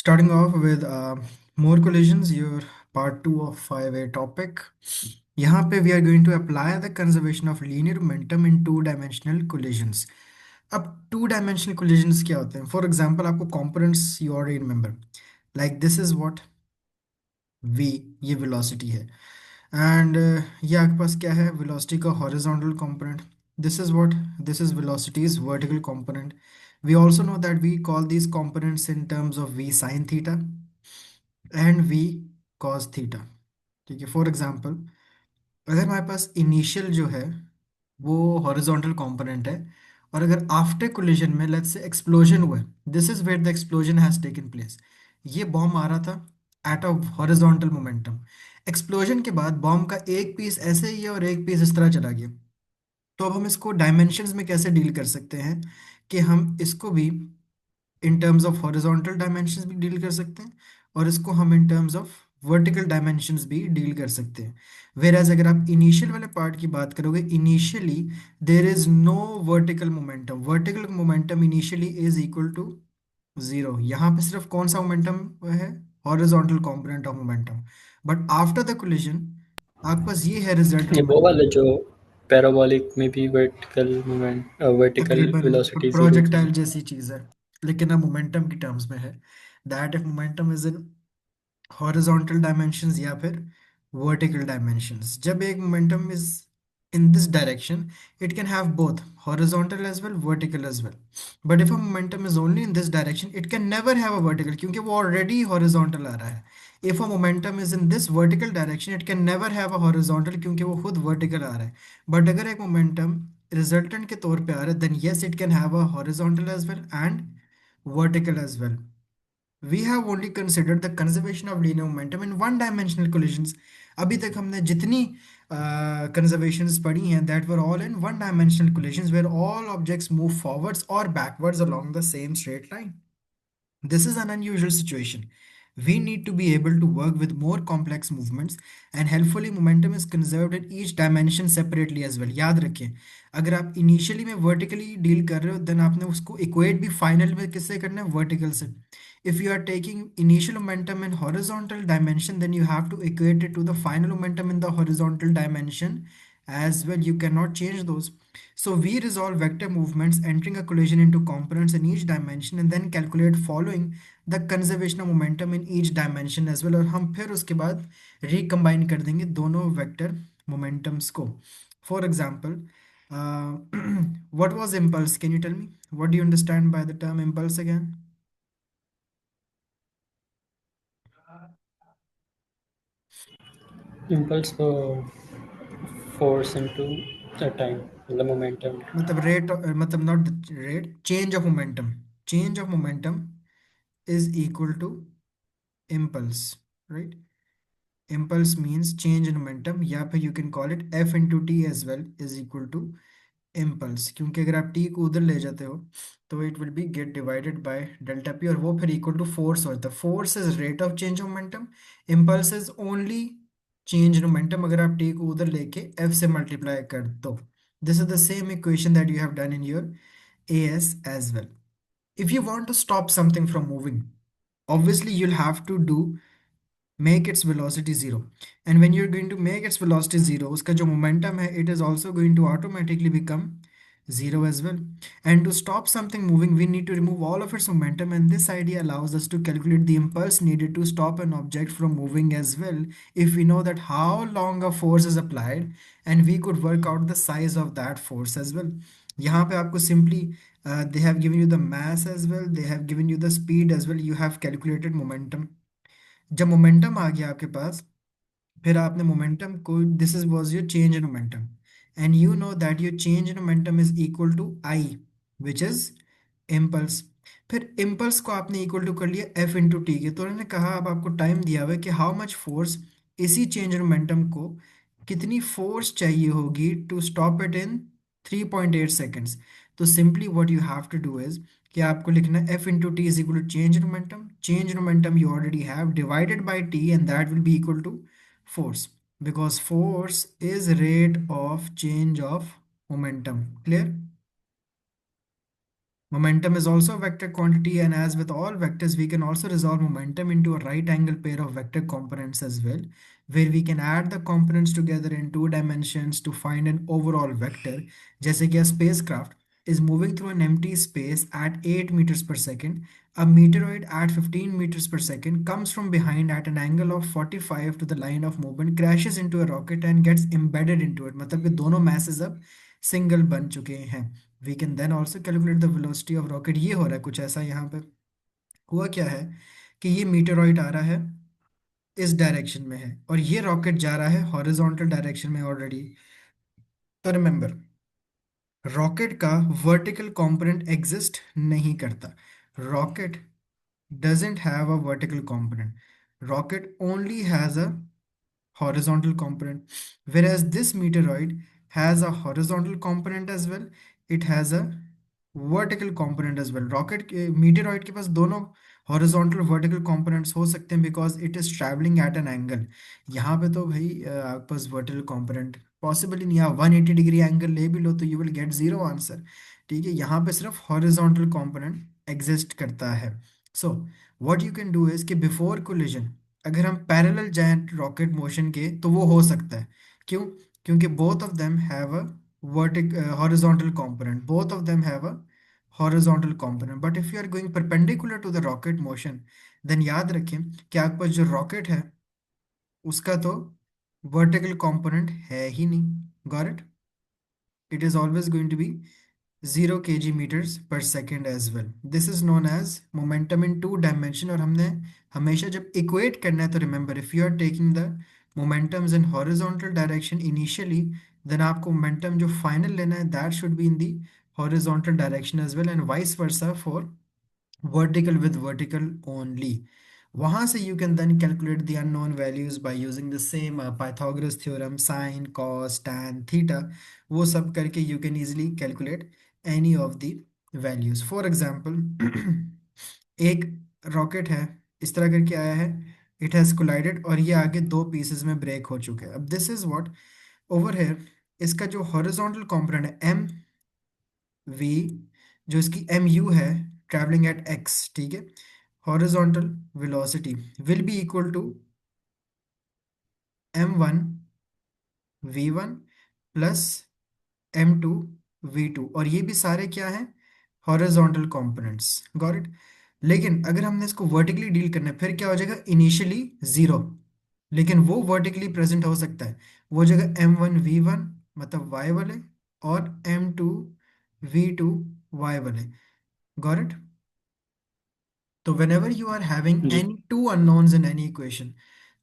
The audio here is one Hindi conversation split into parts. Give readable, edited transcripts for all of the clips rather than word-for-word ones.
Starting off with more collisions, your part 2 of 5A topic. यहाँ पे we are going to apply the conservation of linear momentum in two-dimensional collisions. अब two-dimensional collisions क्या होते हैं? For example, आपको components you already remember. Like this is what v, ये velocity है. And ये आपके पास क्या है? Velocity का horizontal component. This is what? This is velocity's vertical component. We also know that we call these components in terms of v sine theta and v cos theta. ठीक है, फॉर एग्जांपल अगर हमारे पास इनिशियल जो है वो हॉरिजॉन्टल कंपोनेंट है, और अगर आफ्टर कोलिजन में लेट्स से एक्सप्लोजन हुआ है, this is where the explosion has taken place. ये बॉम्ब आ रहा था at a horizontal momentum. Explosion के बाद बॉम्ब का एक पीस ऐसे ही है और एक पीस इस तरह चला गया. तो अब हम इसको डायमेंशंस में कैसे डील कर सकते हैं कि हम इसको भी in terms of horizontal dimensions भी डील कर सकते हैं, और इसको हम in terms of vertical dimensions भी डील कर सकते हैं. वेर एज अगर आप इनिशियल वाले पार्ट की बात करोगे, initially there is no vertical momentum. Vertical momentum initially is equal to zero. यहाँ पे सिर्फ कौन सा मोमेंटम है? Horizontal component of momentum. But after the collision आपके पास ये है रिजल्टेंट ये वो मोमेंटम. वाला जो पैराबोलिक में भी वर्टिकल मूवमेंट वर्टिकल तकरीबन वेलोसिटी जीरो थी। प्रोजेक्टाइल जैसी चीज है, लेकिन अब मोमेंटम की टर्म्स में है. That if momentum is in horizontal dimensions या फिर वर्टिकल डायमेंशंस. जब एक momentum is in this direction, it can have both horizontal as well, vertical as well. But if a momentum is only in this direction, it can never have a vertical, क्योंकि वो ऑलरेडी हॉरिजॉन्टल आ रहा है. If a momentum is in this vertical direction, it can never have a horizontal, क्योंकि वो खुद वर्टिकल आ रहा है. बट अगर एक मोमेंटम रिजल्टेंट के तौर पे आ रहा है, then yes it can have a horizontal as well and vertical as well. We have only considered the conservation of linear momentum in one dimensional collisions. अभी तक हमने जितनी conservations पढ़ी हैं, that were all in one dimensional collisions where all objects move forwards or backwards along the same straight line. This is an unusual situation. We need to be able to work with more complex movements, and helpfully momentum is conserved in each dimension separately as well. याद रखें, अगर आप इनिशियली में वर्टिकली डील कर रहे हो, देन आपने उसको इक्वेट भी फाइनल में किससे करना है? वर्टिकल से. If you are taking initial momentum in horizontal dimension, then you have to equate it to the final momentum in the horizontal dimension as well. You cannot change those. So we resolve vector movements entering a collision into components in each dimension and then calculate following the conservation of momentum in each dimension as well. और हम फिर उसके बाद recombine कर देंगे दोनों vector momentums को. For example, what was impulse? Can you tell me? What do you understand by the term impulse again? Impulse force into time मतलब मोमेंटम। मतलब रेट, मतलब not rate, change of momentum. Change of momentum is equal to impulse, right? Impulse means change in momentum, या फिर you can call it F into T as well is equal to impulse, क्योंकि अगर आप T को उधर ले जाते हो तो it will be get divided by delta P, और वो फिर equal to force होता है. Force is rate of change of momentum, impulse is only change in momentum अगर आप T को उधर लेके F से multiply कर दो. This is the same equation that you have done in your AS as well. If you want to stop something from moving, obviously you'll have to do make its velocity zero. And when you're going to make its velocity zero, उसका जो momentum है, it is also going to automatically become zero as well. And to stop something moving, we need to remove all of its momentum. And this idea allows us to calculate the impulse needed to stop an object from moving as well. If we know that how long a force is applied, and we could work out the size of that force as well. यहाँ पे आपको simply they have given you the mass as well. They have given you the speed as well. You have calculated momentum. जब मोमेंटम आ गया आपके पास, फिर आपने मोमेंटम को, this is was your change in momentum, and you know that your change in momentum is equal to I, which is impulse. फिर इम्पल्स को आपने इक्वल टू कर लिया एफ इंटू टी के. तो उन्होंने कहा अब आपको टाइम दिया हुआ है कि हाउ मच फोर्स, इसी चेंज इन मोमेंटम को कितनी फोर्स चाहिए होगी to stop it in 3.8 seconds. तो simply what you have to do is कि आपको लिखना है F into T is equal to change in momentum. Change in momentum you already have divided by T, and that will be equal to force, because force is rate of change of momentum. Clear? Momentum is also a vector quantity, and as with all vectors, we can also resolve momentum into a right angle pair of vector components as well, where we can add the components together in two dimensions to find an overall vector. जैसे कि a spacecraft is moving through an empty space at 8 meters per second. A meteoroid at 15 meters per second comes from behind at an angle of 45 to the line of movement, crashes into a rocket and gets embedded into it. मतलब कि दोनों masses अब single बन चुके हैं. We can then also calculate the velocity of rocket. ये हो रहा है कुछ ऐसा यहाँ पे. हुआ क्या है कि ये मीटेरॉइड आ रहा है, इस डायरेक्शन में है, और ये रॉकेट जा रहा है हॉरिजॉन्टल डायरेक्शन में ऑलरेडी. तो रिमेंबर, रॉकेट का वर्टिकल कंपोनेंट एग्जिस्ट नहीं करता. Rocket doesn't have a vertical component. Rocket only has a horizontal component, whereas this meteoroid has a horizontal component as well. It has a vertical component as well. Rocket के meteoroid के पास दोनों horizontal vertical components हो सकते हैं because it is traveling at an angle. यहाँ पे तो भाई आपके पास vertical component पॉसिबल ही नहीं. आप 180 डिग्री एंगल ले भी लो तो you will get zero answer. ठीक है, यहाँ पे सिर्फ हॉरिजॉन्टल कंपोनेंट एग्जिस्ट करता है. So what you can do is कि बिफोर कोलिजन अगर हम पैरेलल जाएं रॉकेट मोशन के तो वो हो सकता है. क्यों? क्योंकि both of them have a vertical horizontal component. Both of them have a horizontal component. But if you are going perpendicular to the rocket motion, then याद रखें कि आपके पास जो रॉकेट है उसका तो वर्टिकल कंपोनेंट है ही नहीं. Got it? It is always going to be 0 kg meters per second as well. This is known as momentum in two dimension. और हमने हमेशा जब equate करना है तो remember, if you are taking the momentums in horizontal direction initially, then आपको momentum जो final लेना है that should be in the horizontal direction as well, and vice versa for vertical with vertical only. वहां से you can then calculate the unknown values by using the same Pythagoras theorem, sin, cos, tan, theta. वो सब करके you can easily calculate any of the values. For example, एक रॉकेट है, इस तरह करके आया है, इट हैज कोलाइडेड और ये आगे दो पीसेस में ब्रेक हो चुके हैं. अब this is what over here, इसका जो हॉरिजॉन्टल कंपोनेंट है एम वी, जो इसकी एम यू है ट्रैवलिंग एट एक्स, ठीक है, horizontal velocity will be equal to m1 v1 plus m2 v2, और ये भी सारे क्या हैं? Horizontal components. Got it? लेकिन अगर हमने इसको वर्टिकली डील करना है फिर क्या हो जाएगा? इनिशियली जीरो, लेकिन वो वर्टिकली प्रेजेंट हो सकता है. वो जगह m1 v1 मतलब y वाले, और m2 v2 y वाले. Got it? तो whenever you are having जी। Any two unknowns in any equation,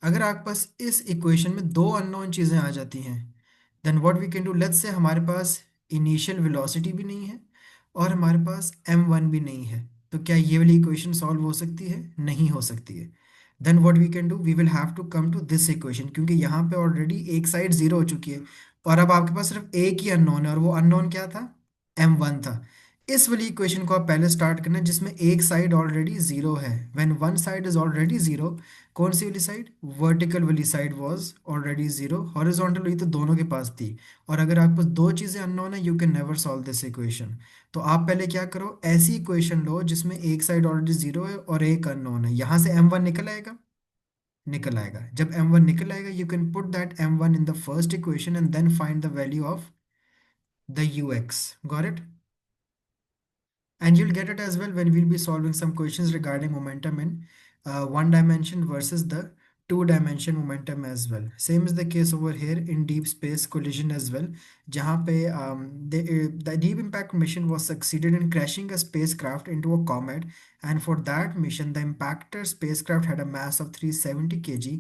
अगर आपके पास इस इक्वेशन में दो अननोन चीज़ें आ जाती हैं, then what we can do, let's say हमारे पास इनिशियल वेलोसिटी भी नहीं है और हमारे पास m1 भी नहीं है, तो क्या ये वाली इक्वेशन सॉल्व हो सकती है? नहीं हो सकती है. Then what we can do, we will have to come to this equation, क्योंकि यहाँ पे ऑलरेडी एक साइड जीरो हो चुकी है और अब आपके पास सिर्फ एक ही अननोन है, और वो अननोन क्या था? m1 था. इस वाली इक्वेशन को आप पहले स्टार्ट करना जिसमें एक साइड ऑलरेडी जीरो है. When one side is already zero, कौन सी वाली साइड? वर्टिकल वाली side was already zero. Horizontal वाली तो दोनों के पास थी. और अगर आपके पास दो चीजें अननोन है, you can never solve this equation. तो आप पहले क्या करो, ऐसी इक्वेशन लो जिसमें एक साइड ऑलरेडी जीरो है और एक अननोन है. यहां से m1 निकल आएगा, निकल आएगा. जब m1 निकल आएगा, you can put that m1 in the first equation and then find the value of the ux. Got it? And you'll get it as well when we'll be solving some questions regarding momentum in one dimension versus the two dimension momentum as well. Same is the case over here in deep space collision as well. जहाँ पे the deep impact mission was succeeded in crashing a spacecraft into a comet, and for that mission the impactor spacecraft had a mass of 370 kg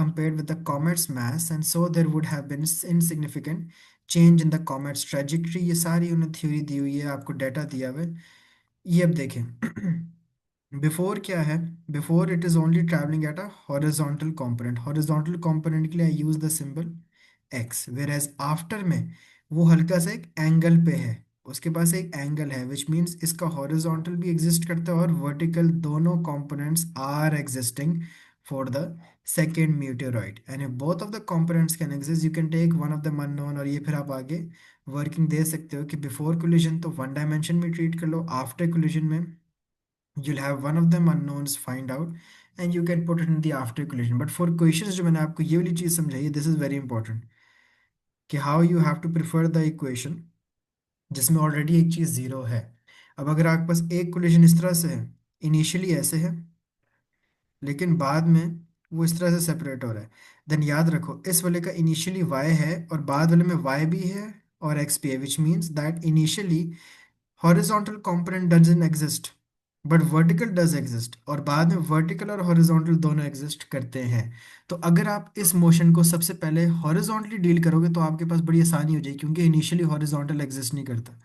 compared with the comet's mass, and so there would have been insignificant change in the comet's trajectory. ये सारी उन्हें थ्योरी दी हुई है, आपको डाटा दिया हुआ है. ये अब देखें. बिफोर क्या है? Before it is only travelling at a horizontal component. Horizontal component के लिए I use the symbol X, whereas after में वो हल्का सा एक एंगल पे है, उसके पास एक एंगल है, विच मीन्स इसका हॉरिजॉन्टल भी एग्जिस्ट करता है और वर्टिकल, दोनों components are existing for the second meteoroid, and if both of the components can exist, you can take one of them unknown, और ये फिर आप आगे वर्किंग दे सकते हो कि बिफोर कोलिजन तो वन डायमेंशन में ट्रीट कर लो, आफ्टर कोलिजन में you'll have one of them unknowns find out and you can put it in the after collision. But for questions जो मैंने आपको ये वाली चीज़ समझाई, this is very important कि how you have to prefer the equation जिसमें ऑलरेडी एक चीज़ जीरो है। अब अगर आपके पास एक कोलिजन इस तरह से है, इनिशियली ऐसे है, लेकिन बाद में वो इस तरह से सेपरेट हो रहा है, देन याद रखो इस वाले का इनिशियली y है और बाद वाले में y भी है और x भी है, which means that initially horizontal component doesn't exist but vertical does exist, और बाद में वर्टिकल और हॉरिजॉन्टल दोनों एग्जिस्ट करते हैं। तो अगर आप इस मोशन को सबसे पहले हॉरिजॉन्टली डील करोगे तो आपके पास बड़ी आसानी हो जाएगी, क्योंकि इनिशियली हॉरिजॉन्टल एग्जिस्ट नहीं करता।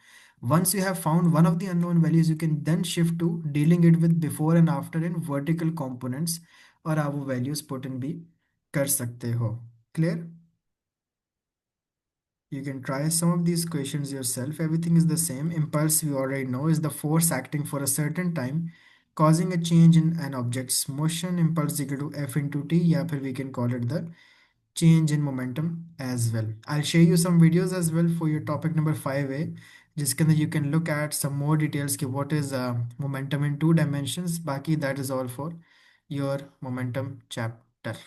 Once you have found one of the unknown values, you can then shift to dealing it with before and after in vertical components, और आप वो वैल्यूज पुट इन भी कर सकते हो। Clear? You can try some of these questions yourself. Everything is the same. Impulse, we already know, is the force acting for a certain time, causing a change in an object's motion. Impulse is equal to F into T, या फिर we can call it the change in momentum as well. I'll share you some videos as well for your topic number 5A, जिसके अंदर you can look at some more details कि what is momentum in two dimensions. बाकी that is all for your momentum chapter.